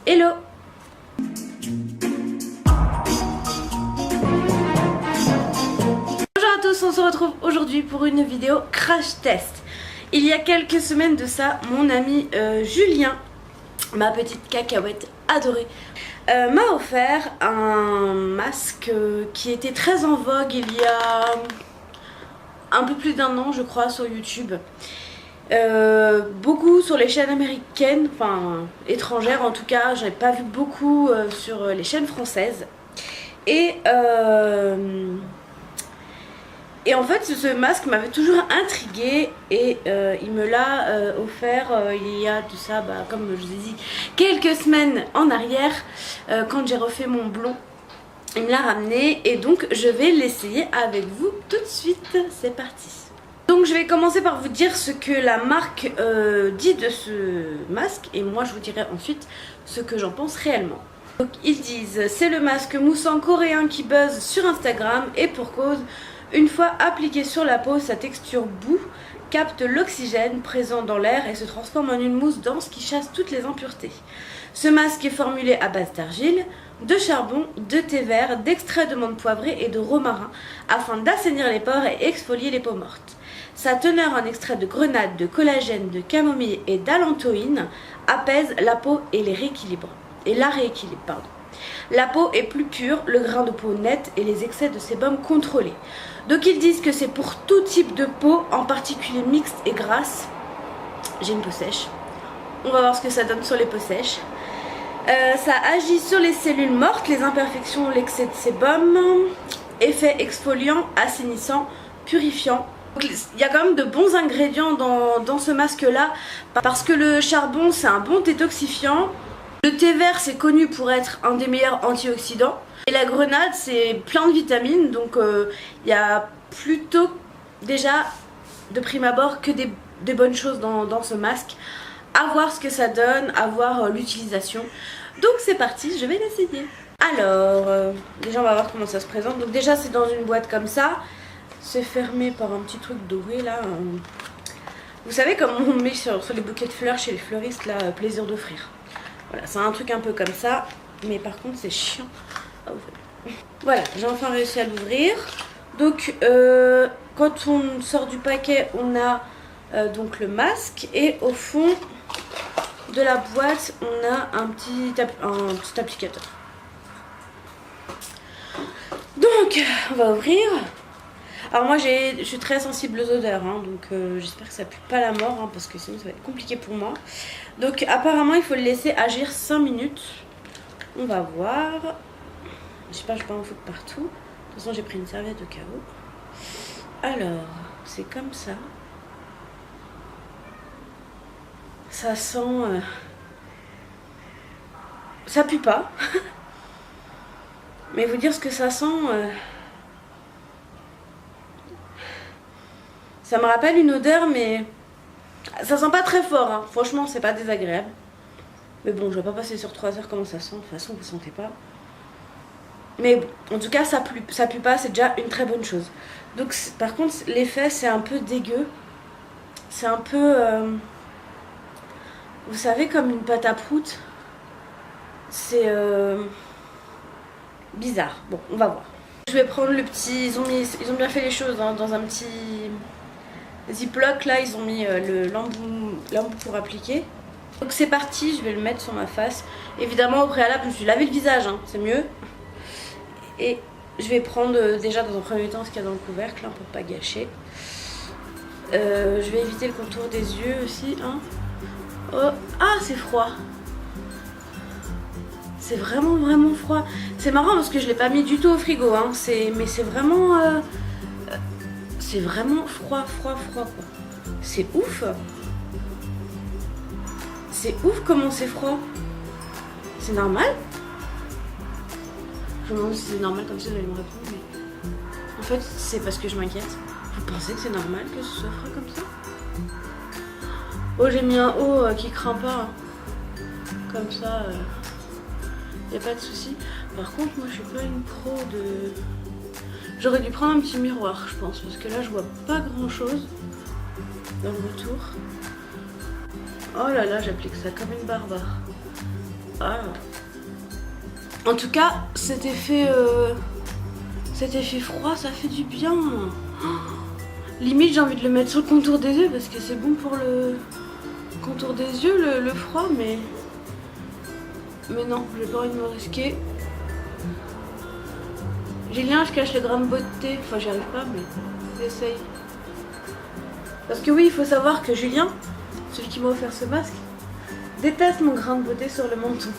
Hello! Bonjour à tous, on se retrouve aujourd'hui pour une vidéo crash test. Il y a quelques semaines de ça, mon ami Julien, ma petite cacahuète adorée, m'a offert un masque qui était très en vogue il y a un peu plus d'un an je crois sur YouTube. Beaucoup sur les chaînes américaines, enfin étrangères en tout cas, j'avais pas vu beaucoup sur les chaînes françaises. Et en fait ce masque m'avait toujours intriguée et il me l'a offert il y a tout ça, comme je vous ai dit, quelques semaines en arrière quand j'ai refait mon blond. Il me l'a ramené et donc je vais l'essayer avec vous tout de suite, c'est parti. Donc je vais commencer par vous dire ce que la marque dit de ce masque et moi je vous dirai ensuite ce que j'en pense réellement. Donc ils disent: c'est le masque moussant coréen qui buzz sur Instagram et pour cause, une fois appliqué sur la peau, sa texture boue capte l'oxygène présent dans l'air et se transforme en une mousse dense qui chasse toutes les impuretés. Ce masque est formulé à base d'argile, de charbon, de thé vert, d'extrait de menthe poivrée et de romarin afin d'assainir les pores et exfolier les peaux mortes. Sa teneur en extrait de grenade, de collagène, de camomille et d'allantoïne apaise la peau et la rééquilibre. La peau est plus pure, le grain de peau net et les excès de sébum contrôlés. Donc ils disent que c'est pour tout type de peau, en particulier mixte et grasse. J'ai une peau sèche. On va voir ce que ça donne sur les peaux sèches. Ça agit sur les cellules mortes, les imperfections, l'excès de sébum. Effet exfoliant, assainissant, purifiant. Il y a quand même de bons ingrédients dans ce masque là, parce que le charbon c'est un bon détoxifiant, le thé vert c'est connu pour être un des meilleurs antioxydants et la grenade c'est plein de vitamines, donc il y a plutôt déjà de prime abord que des bonnes choses dans ce masque. À voir ce que ça donne, à voir l'utilisation. Donc c'est parti, je vais l'essayer. Alors déjà on va voir comment ça se présente. Donc déjà c'est dans une boîte comme ça. C'est fermé par un petit truc doré là. Vous savez comme on met sur les bouquets de fleurs chez les fleuristes là, plaisir d'offrir. Voilà, c'est un truc un peu comme ça. Mais par contre c'est chiant à ouvrir. Voilà, j'ai enfin réussi à l'ouvrir. Donc quand on sort du paquet, on a donc le masque. Et au fond de la boîte, on a un petit applicateur. Donc on va ouvrir. Alors moi je suis très sensible aux odeurs, hein, donc j'espère que ça pue pas la mort, hein, parce que sinon ça va être compliqué pour moi. Donc apparemment il faut le laisser agir 5 minutes. On va voir. J'espère que je vais pas en foutre partout. De toute façon j'ai pris une serviette au cas où. Alors c'est comme ça. Ça sent... ça pue pas. Mais vous dire ce que ça sent... Ça me rappelle une odeur, mais ça sent pas très fort, hein. Franchement c'est pas désagréable. Mais bon, je vais pas passer sur 3 heures comment ça sent, de toute façon vous sentez pas. Mais bon, en tout cas ça pue pas, c'est déjà une très bonne chose. Donc par contre l'effet c'est un peu dégueu. C'est un peu... vous savez, comme une pâte à prout. C'est bizarre. Bon, on va voir. Je vais prendre le petit... Ils ont bien fait les choses, hein, dans un petit... Ziploc là, ils ont mis l'embout pour appliquer. Donc c'est parti, je vais le mettre sur ma face. Évidemment au préalable je me suis lavé le visage, hein, c'est mieux. Et je vais prendre déjà dans un premier temps ce qu'il y a dans le couvercle, hein, pour pas gâcher. Je vais éviter le contour des yeux aussi, hein. Oh, ah c'est froid. C'est vraiment froid. C'est marrant parce que je l'ai pas mis du tout au frigo, hein. Mais c'est vraiment... c'est vraiment froid quoi. C'est ouf. C'est ouf comment c'est froid. C'est normal? Je me demande si c'est normal, comme ça vous allez me répondre. Mais... en fait c'est parce que je m'inquiète. Vous pensez que c'est normal que ce soit froid comme ça? Oh j'ai mis un haut qui craint pas. Comme ça, y a pas de souci. Par contre moi je suis pas une pro de... J'aurais dû prendre un petit miroir je pense, parce que là je vois pas grand chose dans le retour. Oh là là, j'applique ça comme une barbare. Ah. En tout cas, cet effet froid, ça fait du bien. Limite, j'ai envie de le mettre sur le contour des yeux parce que c'est bon pour le contour des yeux, le froid, mais non, j'ai pas envie de me risquer. Julien, je cache les grains de beauté. Enfin, j'y arrive pas, mais j'essaye. Parce que oui, il faut savoir que Julien, celui qui m'a offert ce masque, déteste mon grain de beauté sur le menton.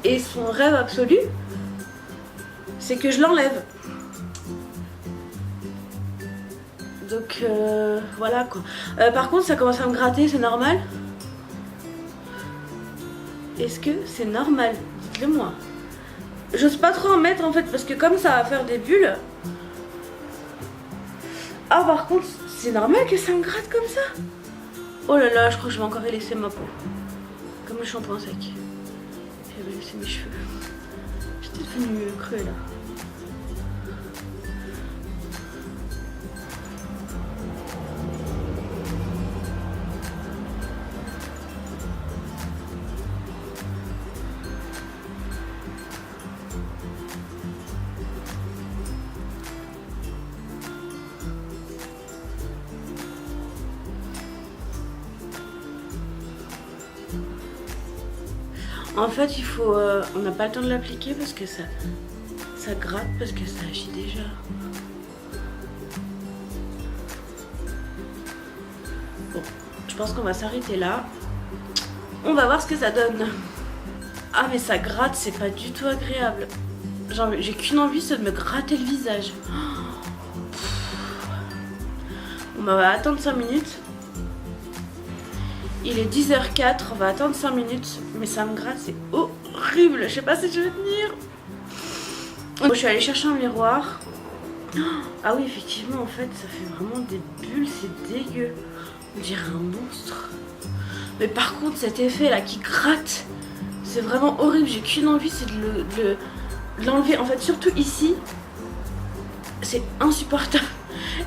Et son rêve absolu, c'est que je l'enlève. Donc voilà quoi. Par contre, ça commence à me gratter, c'est normal? Est-ce que c'est normal? Dites-le moi. J'ose pas trop en mettre en fait parce que comme ça va faire des bulles. Ah par contre, c'est normal que ça me gratte comme ça? Oh là là, je crois que je vais encore y laisser ma peau. Comme le shampoing sec. Je vais laisser mes cheveux. J'étais devenue creux là. En fait, il faut. On n'a pas le temps de l'appliquer parce que ça gratte, parce que ça agit déjà. Bon, je pense qu'on va s'arrêter là. On va voir ce que ça donne. Ah, mais ça gratte, c'est pas du tout agréable. Genre, j'ai qu'une envie, c'est de me gratter le visage. On va attendre 5 minutes. Il est 10h04, on va attendre 5 minutes, mais ça me gratte, c'est horrible, je sais pas si je vais tenir. Bon, je suis allée chercher un miroir. Ah oui, effectivement, en fait, ça fait vraiment des bulles, c'est dégueu. On dirait un monstre. Mais par contre, cet effet là qui gratte, c'est vraiment horrible, j'ai qu'une envie, c'est de l'enlever. En fait, surtout ici, c'est insupportable.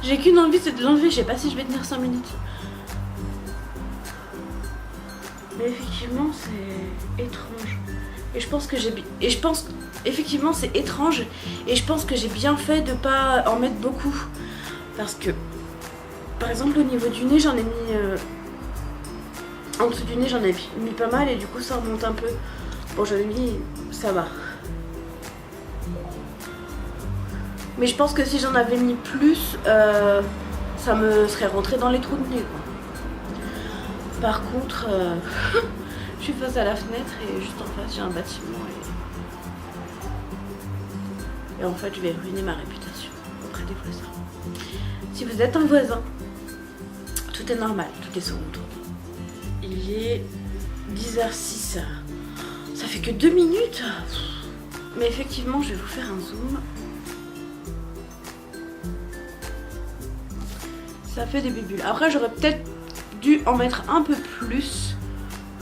J'ai qu'une envie, c'est de l'enlever, je sais pas si je vais tenir 5 minutes. Mais effectivement, c'est étrange. Et je pense que effectivement, c'est étrange. Et je pense que j'ai bien fait de pas en mettre beaucoup. Parce que, par exemple, au niveau du nez, j'en ai mis... en dessous du nez, j'en ai mis pas mal. Et du coup, ça remonte un peu. Bon, j'en ai mis... ça va. Mais je pense que si j'en avais mis plus, ça me serait rentré dans les trous de nez, quoi. Par contre, je suis face à la fenêtre et juste en face j'ai un bâtiment et en fait je vais ruiner ma réputation auprès des voisins. Si vous êtes un voisin, tout est normal, tout est sous contrôle. Il est 10h06, ça fait que 2 minutes. Mais effectivement, je vais vous faire un zoom. Ça fait des bulles. Après, j'aurais peut-être dû en mettre un peu plus,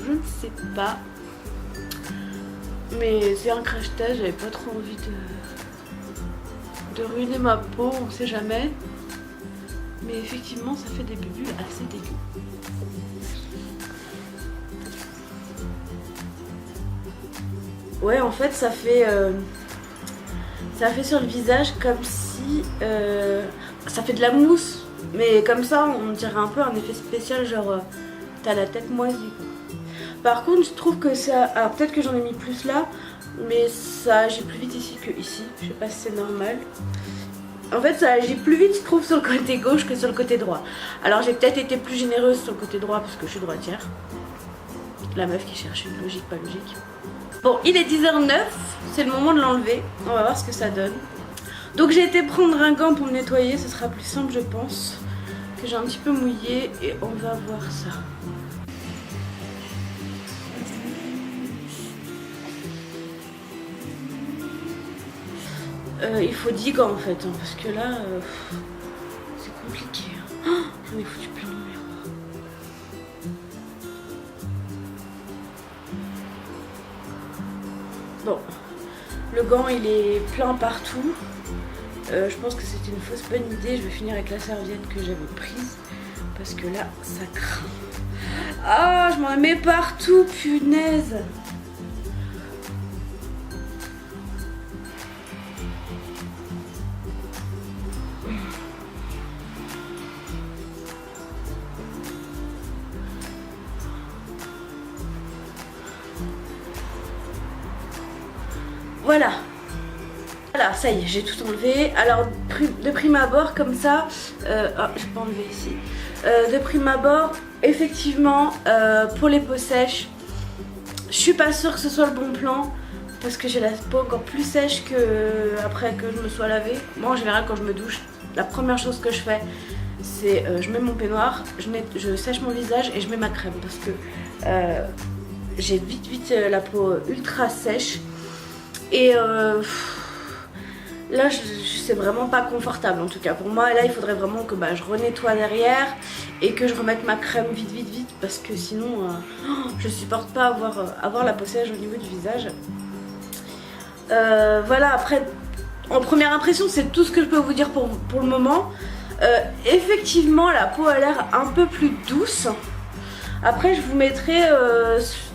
je ne sais pas, mais c'est un crash test, j'avais pas trop envie de ruiner ma peau, on sait jamais, mais effectivement ça fait des bulles assez dégueu. Ouais, en fait ça fait sur le visage comme si ça fait de la mousse. Mais comme ça, on dirait un peu un effet spécial, genre t'as la tête moisie quoi. Par contre, je trouve que ça... Alors peut-être que j'en ai mis plus là, mais ça agit plus vite ici que ici. Je sais pas si c'est normal. En fait, ça agit plus vite, je trouve, sur le côté gauche que sur le côté droit. Alors j'ai peut-être été plus généreuse sur le côté droit parce que je suis droitière. La meuf qui cherche une logique, pas logique. Bon, il est 10h09, c'est le moment de l'enlever. On va voir ce que ça donne. Donc j'ai été prendre un gant pour me nettoyer, ce sera plus simple je pense, que j'ai un petit peu mouillé et on va voir ça. Il faut 10 gants en fait, hein, parce que là, c'est compliqué. Hein. Oh, j'en ai foutu plein de miroirs. Bon, le gant il est plein partout. Je pense que c'était une fausse bonne idée. Je vais finir avec la serviette que j'avais prise parce que là ça craint. Ah, je m'en mets partout, punaise. Voilà. Voilà, ça y est, j'ai tout enlevé. Alors de prime abord comme ça, j'ai pas enlevé ici. De prime abord, effectivement, pour les peaux sèches, je suis pas sûre que ce soit le bon plan. Parce que j'ai la peau encore plus sèche que après que je me sois lavée. Moi en général quand je me douche, la première chose que je fais c'est je mets mon peignoir, je sèche mon visage et je mais ma crème. Parce que j'ai vite la peau ultra sèche. Et là c'est vraiment pas confortable en tout cas pour moi. Et là il faudrait vraiment que je renettoie derrière et que je remette ma crème vite parce que sinon je supporte pas avoir la peau sèche au niveau du visage. Voilà, après en première impression c'est tout ce que je peux vous dire pour le moment. Effectivement la peau a l'air un peu plus douce. Après je vous mettrai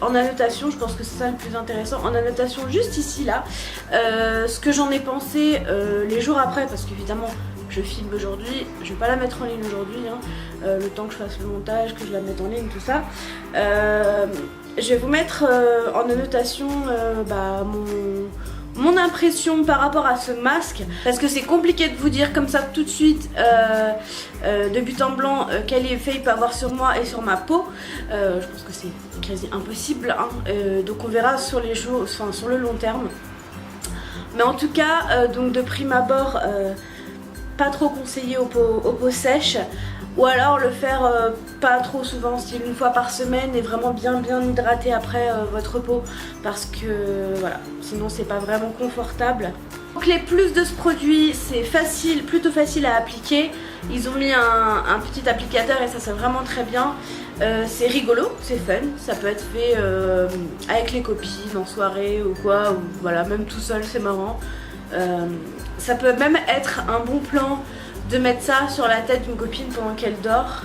en annotation, je pense que c'est ça le plus intéressant, en annotation juste ici là ce que j'en ai pensé les jours après, parce qu'évidemment je filme aujourd'hui, je vais pas la mettre en ligne aujourd'hui hein, le temps que je fasse le montage, que je la mette en ligne, tout ça. Je vais vous mettre en annotation mon impression par rapport à ce masque, parce que c'est compliqué de vous dire comme ça tout de suite de but en blanc quel effet il peut avoir sur moi et sur ma peau. Je pense que c'est quasi impossible hein. Donc on verra sur les jours, enfin sur le long terme. Mais en tout cas donc de prime abord pas trop conseillé aux peaux sèches, ou alors le faire pas trop souvent, style une fois par semaine, et vraiment bien hydrater après votre peau, parce que voilà, sinon c'est pas vraiment confortable. Donc les plus de ce produit, c'est plutôt facile à appliquer. Ils ont mis un petit applicateur et ça c'est vraiment très bien. C'est rigolo, c'est fun, ça peut être fait avec les copines en soirée ou quoi, ou voilà, même tout seul c'est marrant. Ça peut même être un bon plan de mettre ça sur la tête d'une copine pendant qu'elle dort,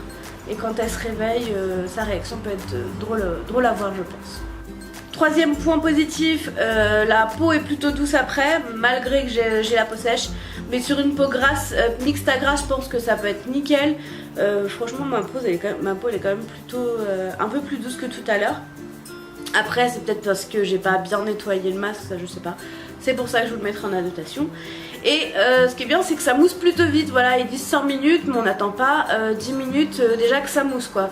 et quand elle se réveille, sa réaction peut être drôle à voir je pense. Troisième point positif, la peau est plutôt douce après, malgré que j'ai la peau sèche, mais sur une peau grasse, mixte à grasse, je pense que ça peut être nickel. Franchement ma peau elle est quand même plutôt un peu plus douce que tout à l'heure. Après c'est peut-être parce que j'ai pas bien nettoyé le masque, ça je sais pas. C'est pour ça que je vous le mettrai en annotation. Et ce qui est bien c'est que ça mousse plutôt vite. Voilà, ils disent 100 minutes mais on n'attend pas 10 minutes déjà que ça mousse quoi.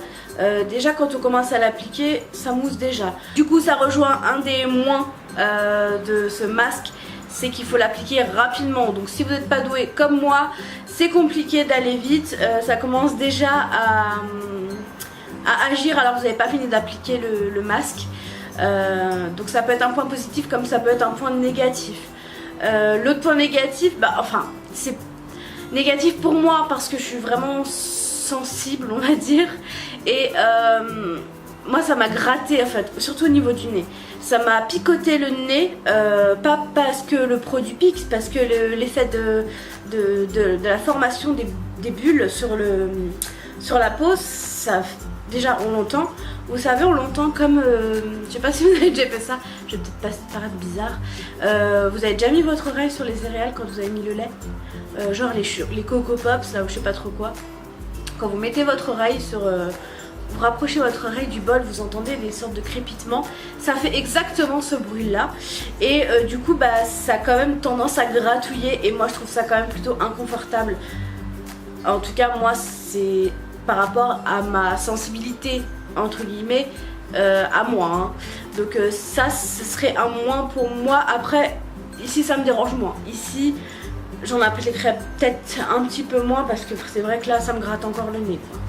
Déjà quand on commence à l'appliquer ça mousse déjà. Du coup ça rejoint un des moins de ce masque, c'est qu'il faut l'appliquer rapidement. Donc si vous n'êtes pas doué comme moi, c'est compliqué d'aller vite. Ça commence déjà à agir alors que vous n'avez pas fini d'appliquer le masque. Donc ça peut être un point positif comme ça peut être un point négatif. L'autre point négatif, enfin c'est négatif pour moi parce que je suis vraiment sensible on va dire, et moi ça m'a gratté en fait, surtout au niveau du nez. Ça m'a picoté le nez, pas parce que le produit pique, parce que l'effet de la formation des bulles sur la peau, ça déjà on l'entend. Vous savez, on l'entend comme, je sais pas si vous avez déjà fait ça, je vais peut-être pas paraître bizarre. Vous avez déjà mis votre oreille sur les céréales quand vous avez mis le lait, genre les Coco Pops là ou je sais pas trop quoi. Quand vous mettez votre oreille sur, vous rapprochez votre oreille du bol, vous entendez des sortes de crépitements. Ça fait exactement ce bruit là. Et du coup ça a quand même tendance à gratouiller et moi je trouve ça quand même plutôt inconfortable. En tout cas moi c'est par rapport à ma sensibilité entre guillemets à moi hein. Donc ça ce serait un moins pour moi. Après ici ça me dérange moins, ici j'en appliquerais peut-être un petit peu moins parce que c'est vrai que là ça me gratte encore le nez quoi.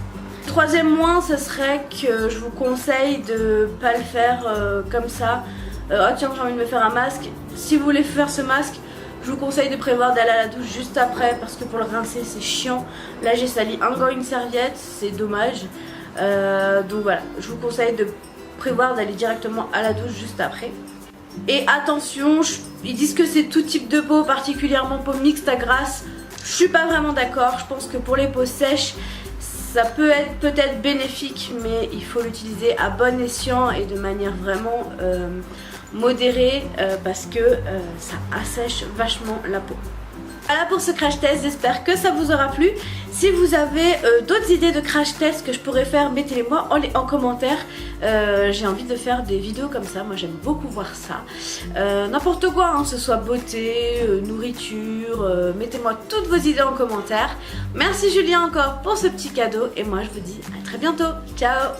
Troisième moins, ce serait que je vous conseille de pas le faire comme ça. Oh tiens j'ai envie de me faire un masque. Si vous voulez faire ce masque, je vous conseille de prévoir d'aller à la douche juste après parce que pour le rincer c'est chiant. Là j'ai sali encore une serviette, c'est dommage. Donc voilà, je vous conseille de prévoir d'aller directement à la douche juste après. Et attention, ils disent que c'est tout type de peau, particulièrement peau mixte à grasse. Je suis pas vraiment d'accord, je pense que pour les peaux sèches ça peut être peut-être bénéfique, mais il faut l'utiliser à bon escient et de manière vraiment modérée parce que ça assèche vachement la peau. Voilà pour ce crash test, j'espère que ça vous aura plu. Si vous avez d'autres idées de crash test que je pourrais faire, mettez-les moi en commentaire. J'ai envie de faire des vidéos comme ça, moi j'aime beaucoup voir ça. N'importe quoi, hein, que ce soit beauté, nourriture, mettez-moi toutes vos idées en commentaire. Merci Julien encore pour ce petit cadeau et moi je vous dis à très bientôt. Ciao.